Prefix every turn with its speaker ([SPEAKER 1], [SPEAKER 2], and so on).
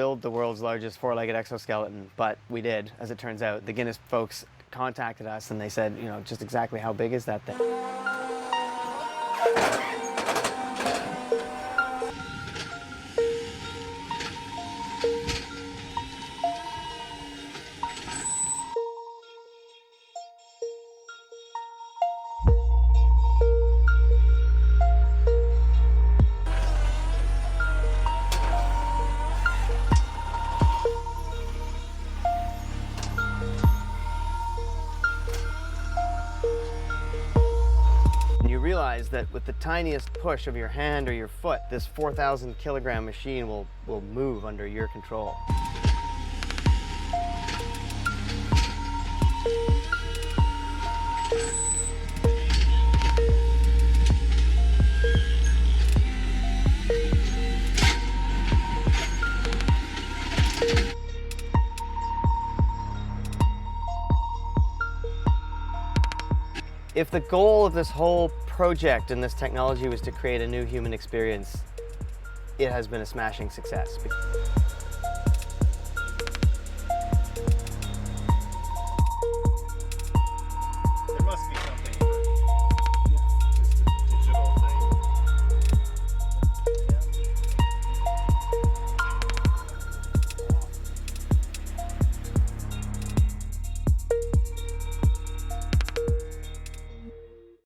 [SPEAKER 1] build the world's largest four-legged exoskeleton, but we did, as it turns out. The Guinness folks contacted us and they said, you know, just exactly how big is that thing? Realize that with the tiniest push of your hand or your foot, this 4,000 kilogram machine will move under your control. If the goal of this whole project and this technology was to create a new human experience, it has been a smashing success.